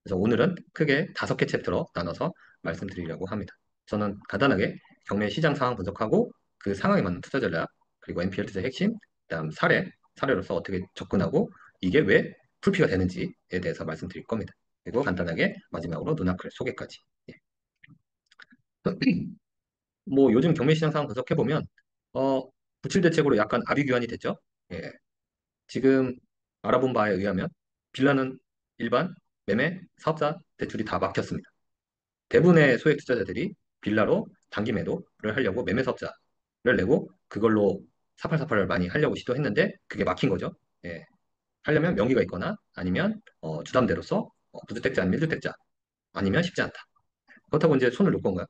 그래서 오늘은 크게 5개 챕터로 나눠서 말씀드리려고 합니다. 저는 간단하게 경매 시장 상황 분석하고 그 상황에 맞는 투자 전략, 그리고 NPL 투자의 핵심, 그다음 사례로서 어떻게 접근하고 이게 왜 풀피가 되는지에 대해서 말씀드릴 겁니다. 그리고 간단하게 마지막으로 눈앞글 소개까지. 예. 뭐 요즘 경매 시장 상황 분석해 보면 어, 부칠 대책으로 약간 아비규환이 됐죠. 예. 지금 알아본 바에 의하면 빌라는 일반 매매 사업자 대출이 다 막혔습니다. 대부분의 소액 투자자들이 빌라로 단기 매도를 하려고 매매 사업자를 내고 그걸로 사팔사팔을 많이 하려고 시도했는데 그게 막힌 거죠. 예. 하려면 명의가 있거나 아니면 주담대로서 무주택자 아니면 1주택자 아니면 쉽지 않다. 그렇다고 이제 손을 놓을 건가요?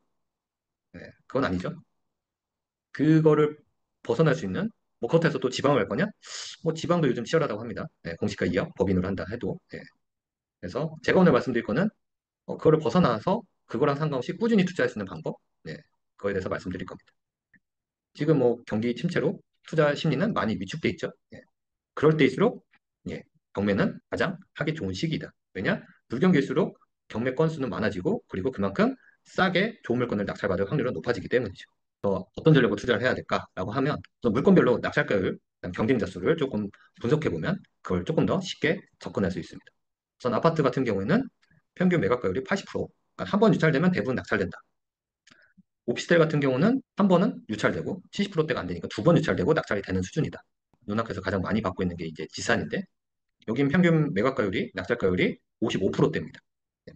예. 그건 아니죠. 그거를 벗어날 수 있는 뭐 그렇다 해서 또 지방을 갈 거냐? 뭐 지방도 요즘 치열하다고 합니다. 예, 공시가 2억 법인으로 한다 해도. 예. 그래서 제가 오늘 말씀드릴 거는 그거를 벗어나서 그거랑 상관없이 꾸준히 투자할 수 있는 방법. 예. 그거에 대해서 말씀드릴 겁니다. 지금 뭐 경기 침체로 투자 심리는 많이 위축돼 있죠. 예. 그럴 때일수록 예, 경매는 가장 하기 좋은 시기이다. 왜냐? 불경기일수록 경매 건수는 많아지고 그리고 그만큼 싸게 좋은 물건을 낙찰받을 확률은 높아지기 때문이죠. 어떤 전략으로 투자를 해야 될까라고 하면 물건별로 낙찰가율, 그다음 경쟁자 수를 조금 분석해 보면 그걸 조금 더 쉽게 접근할 수 있습니다. 우선 아파트 같은 경우에는 평균 매각가율이 80%, 그러니까 한 번 유찰되면 대부분 낙찰된다. 오피스텔 같은 경우는 한 번은 유찰되고 70%대가 안 되니까 두 번 유찰되고 낙찰이 되는 수준이다. 눈앞에서 가장 많이 받고 있는 게 이제 지산인데 여긴 평균 매각가율이 낙찰가율이 55%대입니다.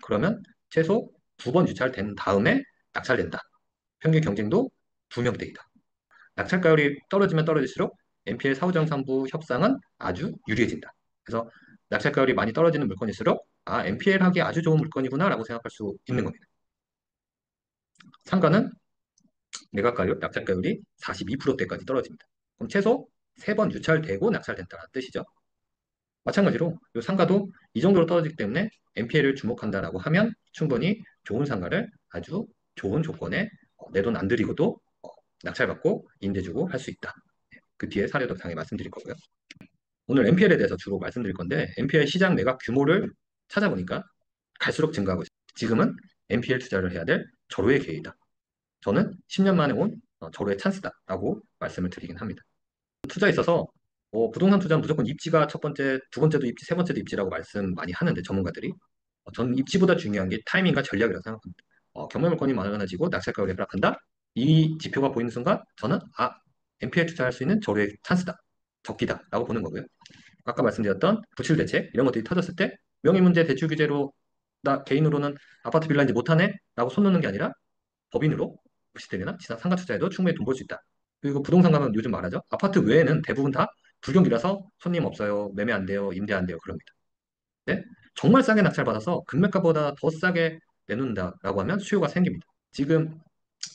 그러면 최소 두 번 유찰된 다음에 낙찰된다. 평균 경쟁도 2명대이다. 낙찰가율이 떨어지면 떨어질수록 NPL 사후정산부 협상은 아주 유리해진다. 그래서 낙찰가율이 많이 떨어지는 물건일수록 NPL 하기 아주 좋은 물건이구나라고 생각할 수 있는 겁니다. 상가는 매각가율, 낙찰가율이 42%대까지 떨어집니다. 그럼 최소 3번 유찰되고 낙찰된다는 뜻이죠. 마찬가지로 이 상가도 이 정도로 떨어지기 때문에 NPL을 주목한다라고 하면 충분히 좋은 상가를 아주 좋은 조건에 내 돈 안 들이고도 낙찰받고 임대 주고 할 수 있다. 그 뒤에 사례도 당연히 말씀드릴 거고요. 오늘 NPL에 대해서 주로 말씀드릴 건데 NPL 시장 매각 규모를 찾아보니까 갈수록 증가하고 있습니다. 지금은 NPL 투자를 해야 될 절호의 기회이다. 저는 10년 만에 온 절호의 찬스다라고 말씀을 드리긴 합니다. 투자에 있어서 부동산 투자는 무조건 입지가 첫 번째, 두 번째도 입지, 세 번째도 입지라고 말씀 많이 하는데 전문가들이 저는 입지보다 중요한 게 타이밍과 전략이라고 생각합니다. 경매 물건이 많아지고 낙찰가가 하락한다. 이 지표가 보이는 순간 저는 NPL 투자할 수 있는 절호의 찬스다. 적기다라고 보는 거고요. 아까 말씀드렸던 부실 대책 이런 것들이 터졌을 때 명의문제 대출 규제로 나 개인으로는 아파트 빌라인지 못하네 라고 손 놓는 게 아니라 법인으로 부실대나 지상 상가 투자에도 충분히 돈 벌 수 있다. 그리고 부동산 가면 요즘 말하죠. 아파트 외에는 대부분 다 불경기라서 손님 없어요. 매매 안 돼요. 임대 안 돼요. 그럽니다. 네? 정말 싸게 낙찰받아서 금매가보다 더 싸게 내놓는다라고 하면 수요가 생깁니다. 지금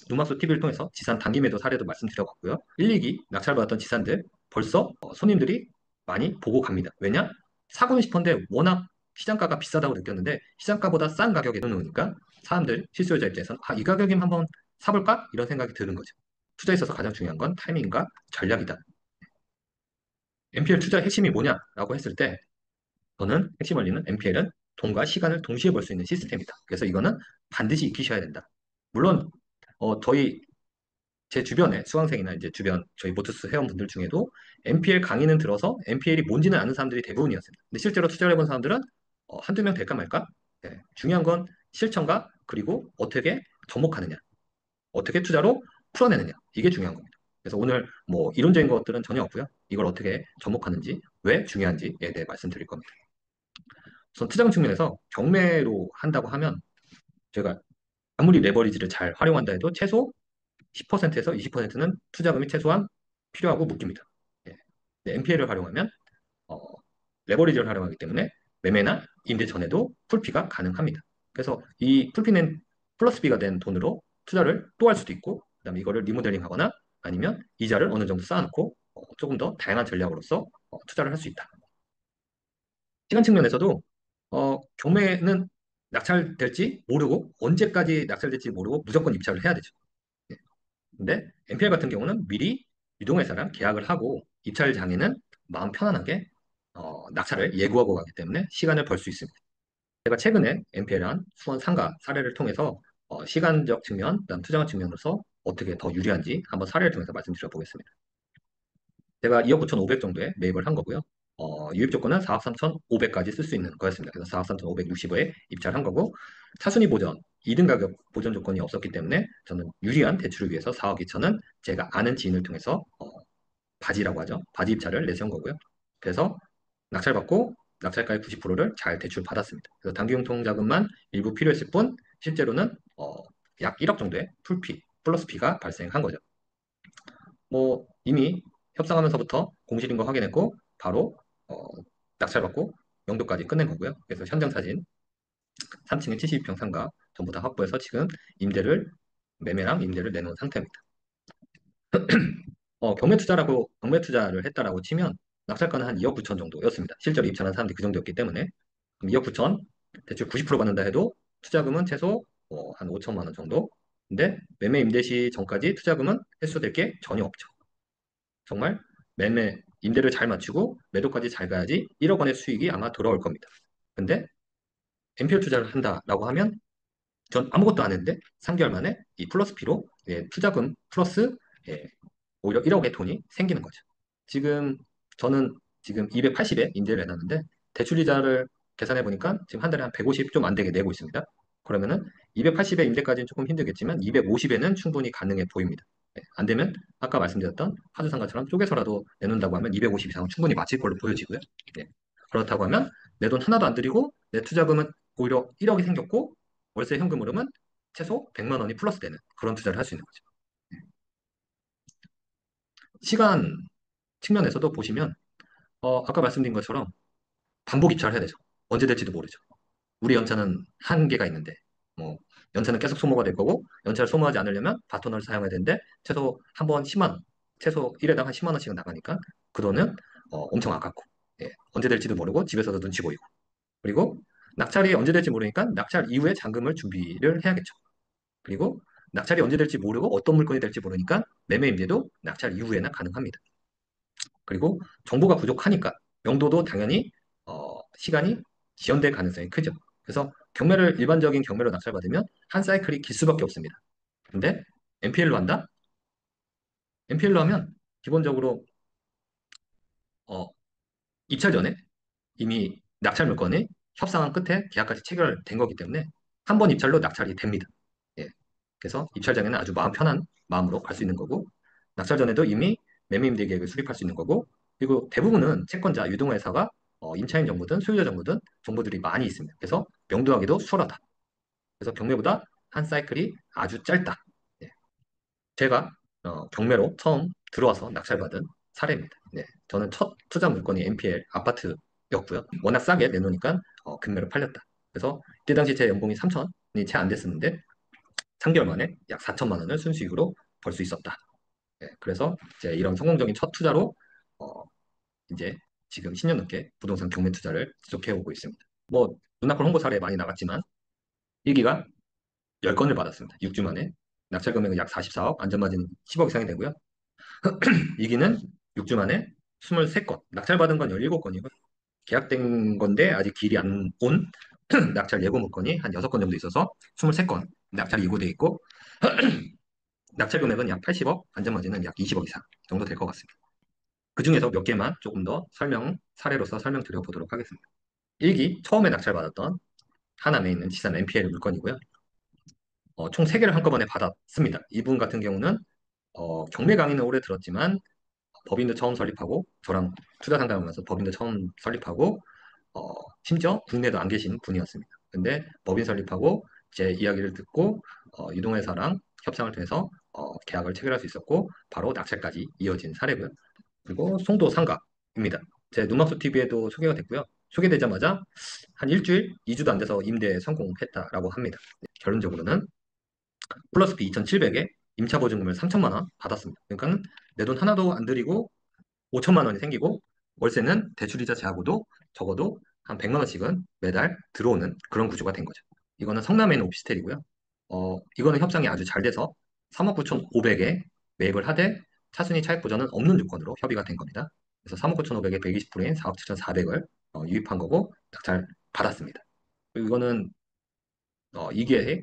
누마소 TV를 통해서 지산 단기 매도 사례도 말씀드려봤고요. 1, 2기 낙찰받았던 지산들 벌써 손님들이 많이 보고 갑니다. 왜냐? 사고는 싶은데 워낙 시장가가 비싸다고 느꼈는데 시장가보다 싼 가격에 내놓으니까 사람들, 실수요자 입장에서는 이 가격이면 한번 사볼까? 이런 생각이 드는 거죠. 투자에 있어서 가장 중요한 건 타이밍과 전략이다. NPL 투자의 핵심이 뭐냐라고 했을 때 저는 핵심 원리는 NPL은 돈과 시간을 동시에 벌 수 있는 시스템이다. 그래서 이거는 반드시 익히셔야 된다. 물론 저희 제 주변에 수강생이나 이제 주변 저희 모투스 회원분들 중에도 NPL 강의는 들어서 NPL이 뭔지는 아는 사람들이 대부분이었습니다. 근데 실제로 투자를 해본 사람들은 한두 명 될까 말까? 네. 중요한 건 실천과 그리고 어떻게 접목하느냐, 어떻게 투자로 풀어내느냐 이게 중요한 겁니다. 그래서 오늘 뭐 이론적인 것들은 전혀 없고요. 이걸 어떻게 접목하는지, 왜 중요한지에 대해 말씀드릴 겁니다. 우선 투자금 측면에서 경매로 한다고 하면 제가 아무리 레버리지를 잘 활용한다 해도 최소 10%에서 20%는 투자금이 최소한 필요하고 묶입니다. 예. NPL을 활용하면 어, 레버리지를 활용하기 때문에 매매나 임대 전에도 풀피가 가능합니다. 그래서 이 풀피는 플러스 B가 된 돈으로 투자를 또 할 수도 있고 그다음에 이거를 리모델링 하거나 아니면 이자를 어느 정도 쌓아놓고 조금 더 다양한 전략으로서 투자를 할 수 있다. 시간 측면에서도 경매는 낙찰될지 모르고 언제까지 낙찰될지 모르고 무조건 입찰을 해야 되죠. 예. 근데 NPL 같은 경우는 미리 유동회사랑 계약을 하고 입찰 장에는 마음 편안하게 낙찰을 예고하고 가기 때문에 시간을 벌 수 있습니다. 제가 최근에 MPL한 수원 상가 사례를 통해서 시간적 측면, 그다음 투자적 측면으로서 어떻게 더 유리한지 한번 사례를 통해서 말씀드려 보겠습니다. 제가 2억 9,500 정도에 매입을 한 거고요. 유입 조건은 4억 3,500까지 쓸 수 있는 거였습니다. 그래서 4억 3,560에 입찰한 거고, 차순위 보전, 2등 가격 보전 조건이 없었기 때문에 저는 유리한 대출을 위해서 4억 2천은 제가 아는 지인을 통해서 바지라고 하죠. 바지 입찰을 내세운 거고요. 그래서 낙찰받고 낙찰가의 90%를 잘 대출 받았습니다. 그래서 단기융통 자금만 일부 필요했을 뿐 실제로는 약 1억 정도의 풀피 플러스 피가 발생한 거죠. 뭐 이미 협상하면서부터 공실인 거 확인했고 바로 어, 낙찰받고 용도까지 끝낸 거고요. 그래서 현장 사진 3층에 72평 상가 전부 다 확보해서 지금 임대를 매매랑 임대를 내놓은 상태입니다. 경매 투자를 했다라고 치면 낙찰가는 한 2억 9천 정도였습니다. 실제로 입찰한 사람들이 그 정도였기 때문에 그럼 2억 9천 대출 90% 받는다 해도 투자금은 최소 한 5천만 원 정도. 근데 매매 임대 시 전까지 투자금은 회수될 게 전혀 없죠. 정말 매매 임대를 잘 맞추고 매도까지 잘 가야지 1억 원의 수익이 아마 돌아올 겁니다. 근데 NPL 투자를 한다라고 하면 전 아무것도 안 했는데 3개월 만에 이 플러스 P로 투자금 플러스 예, 오히려 1억의 돈이 생기는 거죠. 지금 저는 지금 280에 임대를 해놨는데 대출이자를 계산해 보니까 지금 한 달에 한 150 좀 안 되게 내고 있습니다. 그러면은 280에 임대까지는 조금 힘들겠지만 250에는 충분히 가능해 보입니다. 안 되면 아까 말씀드렸던 하주상가처럼 쪼개서라도 내놓는다고 하면 250 이상은 충분히 맞힐 걸로 보여지고요. 네. 그렇다고 하면 내 돈 하나도 안 들이고 내 투자금은 오히려 1억이 생겼고 월세 현금 흐름은 최소 100만 원이 플러스 되는 그런 투자를 할 수 있는 거죠. 시간 측면에서도 보시면 아까 말씀드린 것처럼 반복 입찰을 해야 되죠. 언제 될지도 모르죠. 우리 연차는 한계가 있는데 뭐 연차는 계속 소모가 될 거고 연차를 소모하지 않으려면 바토너를 사용해야 되는데 최소 한 번 10만 원, 최소 1회당 한 10만 원씩은 나가니까 그 돈은 엄청 아깝고 언제 될지도 모르고 집에서도 눈치 보이고 그리고 낙찰이 언제 될지 모르니까 낙찰 이후에 잔금을 준비를 해야겠죠. 그리고 낙찰이 언제 될지 모르고 어떤 물건이 될지 모르니까 매매 임대도 낙찰 이후에나 가능합니다. 그리고 정보가 부족하니까 명도도 당연히 시간이 지연될 가능성이 크죠. 그래서 일반적인 경매로 낙찰받으면 한 사이클이 길 수밖에 없습니다. 근데 NPL로 한다? NPL로 하면 기본적으로 어, 입찰 전에 이미 낙찰 물건이 협상한 끝에 계약까지 체결된 거기 때문에 한 번 입찰로 낙찰이 됩니다. 예. 그래서 입찰장에는 아주 마음 편한 마음으로 갈 수 있는 거고 낙찰 전에도 이미 매매임대 계획을 수립할 수 있는 거고 그리고 대부분은 채권자, 유동회사가 임차인 정보든 소유자 정보든 정보들이 많이 있습니다. 그래서 명도하기도 수월하다. 그래서 경매보다 한 사이클이 아주 짧다. 예. 제가 경매로 처음 들어와서 낙찰받은 사례입니다. 네. 저는 첫 투자 물건이 NPL 아파트였고요. 워낙 싸게 내놓으니까 금매로 팔렸다. 그래서 그때 당시 제 연봉이 3천이 채 안 됐었는데 3개월 만에 약 4천만 원을 순수익으로 벌 수 있었다. 네. 그래서 이제 이런 성공적인 첫 투자로 어, 이제 지금 10년 넘게 부동산 경매 투자를 지속해 오고 있습니다. 뭐 눈앞을 홍보 사례 많이 나갔지만 일기가 10건을 받았습니다. 6주 만에. 낙찰 금액은 약 44억, 안전마진 10억 이상이 되고요. 이기는 6주 만에 23건, 낙찰받은 건 17건이고 계약된 건데 아직 길이 안 온 낙찰 예고 물건이 한 6건 정도 있어서 23건 낙찰이 예고돼 있고 낙찰 금액은 약 80억, 안전마진은 약 20억 이상 정도 될 것 같습니다. 그 중에서 몇 개만 조금 더 사례로서 설명드려 보도록 하겠습니다. 1기 처음에 낙찰받았던 하남에 있는 지산 NPL 물건이고요. 총 3개를 한꺼번에 받았습니다. 이분 같은 경우는 경매 강의는 오래 들었지만 법인도 처음 설립하고 저랑 투자 상담하면서 법인도 처음 설립하고 어, 심지어 국내도 안 계신 분이었습니다. 근데 법인 설립하고 제 이야기를 듣고 유동회사랑 협상을 통해서 계약을 체결할 수 있었고 바로 낙찰까지 이어진 사례고요. 그리고 송도 상가입니다. 제 눈막수 TV에도 소개가 됐고요. 소개되자마자 한 일주일, 2주도 안 돼서 임대에 성공했다라고 합니다. 결론적으로는 플러스 비 2,700에 임차 보증금을 3천만 원 받았습니다. 그러니까 내 돈 하나도 안 들이고 5천만 원이 생기고 월세는 대출이자 제하고도 적어도 한 100만 원씩은 매달 들어오는 그런 구조가 된 거죠. 이거는 성남에 있는 오피스텔이고요. 이거는 협상이 아주 잘 돼서 3억 9,500에 매입을 하되 차순위 차익 보전은 없는 조건으로 협의가 된 겁니다. 그래서 3억 9,500에 120%인 4억 7,400을 유입한 거고 잘 받았습니다. 이거는 이게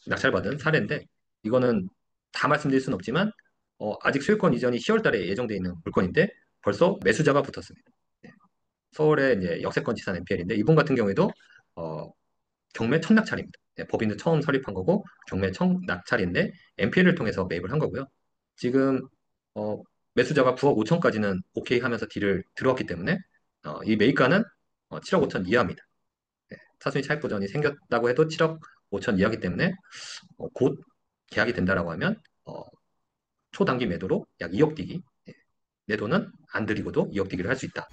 낙찰받은 사례인데 이거는 다 말씀드릴 수는 없지만 아직 소유권 이전이 10월 달에 예정돼 있는 물건인데 벌써 매수자가 붙었습니다. 네. 서울의 이제 역세권 지산 NPL인데 이분 같은 경우에도 어, 경매 청낙찰입니다. 네, 법인도 처음 설립한 거고 경매 청낙찰인데 NPL을 통해서 매입을 한 거고요. 지금 어, 매수자가 9억 5천까지는 오케이 하면서 딜을 들어왔기 때문에 이 매입가는 7억 5천 이하입니다. 네, 차순위 차익 보전이 생겼다고 해도 7억 5천 이하기 때문에 곧 계약이 된다라고 하면 초단기 매도로 약 2억 뛰기. 네, 내 돈은 안 들이고도 2억 뛰기를 할 수 있다.